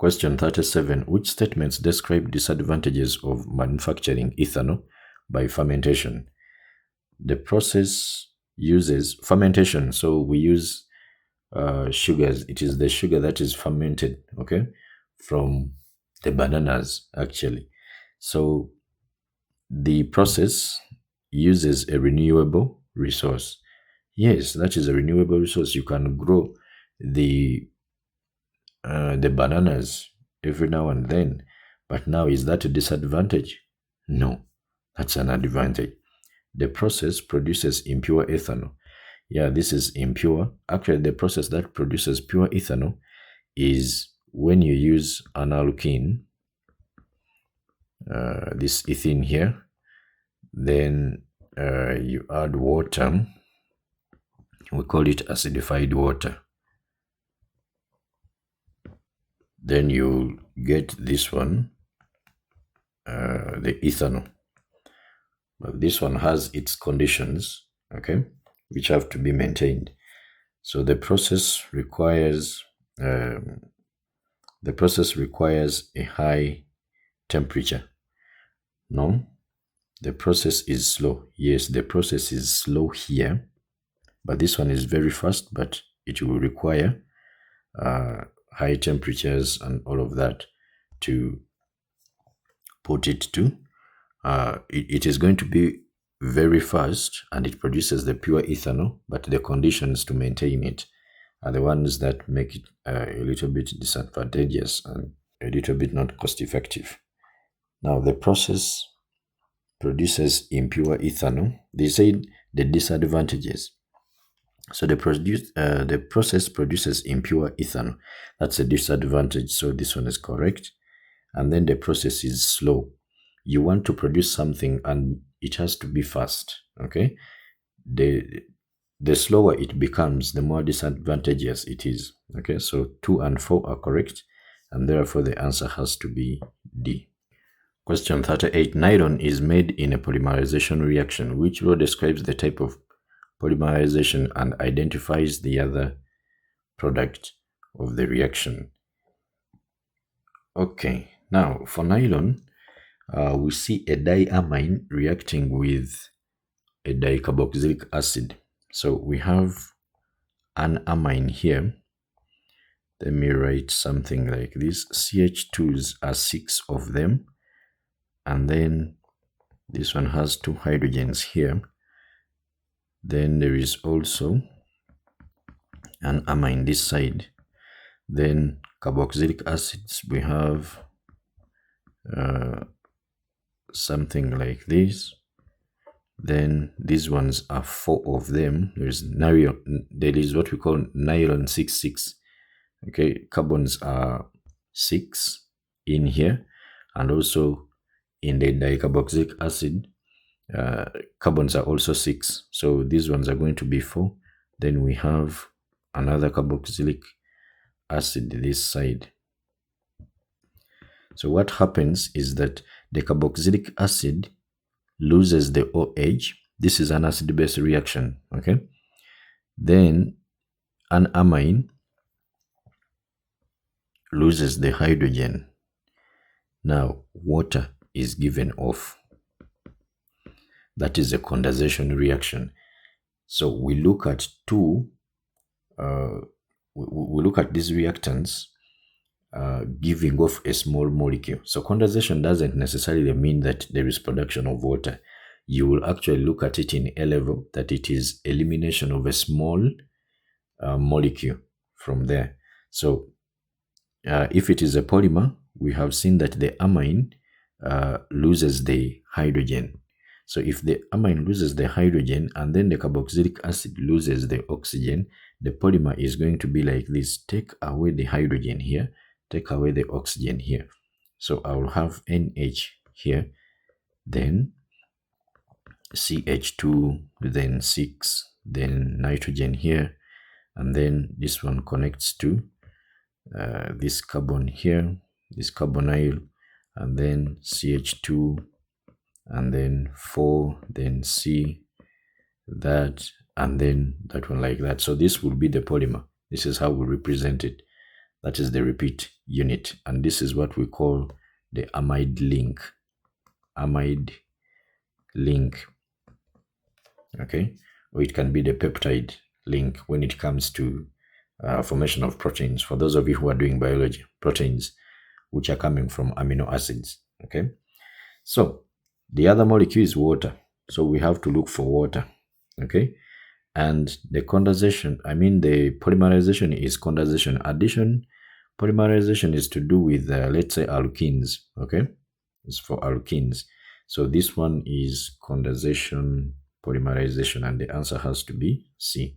Question 37. Which statements describe disadvantages of manufacturing ethanol by fermentation? The process uses fermentation, so we use sugars. It is the sugar that is fermented, okay, from the bananas actually. So the process uses a renewable resource. Yes, that is a renewable resource. You can grow the bananas every now and then, but now is that a disadvantage? No, that's an advantage. The process produces impure ethanol. Yeah, this is impure. Actually, the process that produces pure ethanol is when you use an alkene, this ethene here, then you add water. We call it acidified water. Then you get this one, the ethanol. But this one has its conditions, okay, which have to be maintained. So the process requires a high temperature. No, the process is slow. Yes, the process is slow here, but this one is very fast, but it will require high temperatures and all of that to put it to. It is going to be very fast and it produces the pure ethanol, but the conditions to maintain it are the ones that make it a little bit disadvantageous and a little bit not cost effective. Now the process produces impure ethanol. They say the disadvantages. So the process produces impure ethanol. That's a disadvantage. So this one is correct. And then the process is slow. You want to produce something and it has to be fast. Okay. The slower it becomes, the more disadvantageous it is. Okay. So 2 and 4 are correct. And therefore the answer has to be D. Question 38. Nylon is made in a polymerization reaction. Which row describes the type of polymerization and identifies the other product of the reaction? Okay, now for nylon, we see a diamine reacting with a dicarboxylic acid. So we have an amine here. Let me write something like this. CH2s are 6 of them. And then this one has 2 hydrogens here. Then there is also an amine this side. Then carboxylic acids, we have something like this. Then these ones are 4 of them. There is what we call nylon 6,6. Okay, carbons are 6 in here, and also in the dicarboxylic acid, carbons are also 6. So these ones are going to be 4. Then we have another carboxylic acid this side. So what happens is that the carboxylic acid loses the OH. This is an acid-base reaction, okay? Then an amine loses the hydrogen. Now water is given off. That is a condensation reaction. So we look at we look at these reactants giving off a small molecule. So condensation doesn't necessarily mean that there is production of water. You will actually look at it in A level that it is elimination of a small molecule from there. So if it is a polymer, we have seen that the amine loses the hydrogen. So if the amine loses the hydrogen and then the carboxylic acid loses the oxygen, the polymer is going to be like this. Take away the hydrogen here, take away the oxygen here. So I will have NH here, then CH2, then 6, then nitrogen here, and then this one connects to this carbon here, this carbonyl, and then CH2, and then 4, then C, that, and then that one like that. So this will be the polymer. This is how we represent it. That is the repeat. unit, and this is what we call the amide link. Amide link, okay, or it can be the peptide link when it comes to formation of proteins. For those of you who are doing biology, proteins which are coming from amino acids, okay. So the other molecule is water, so we have to look for water, okay. And the condensation, the polymerization is condensation. Addition, polymerization is to do with let's say alkenes, okay. It's for alkenes. So this one is condensation, polymerization, and the answer has to be C.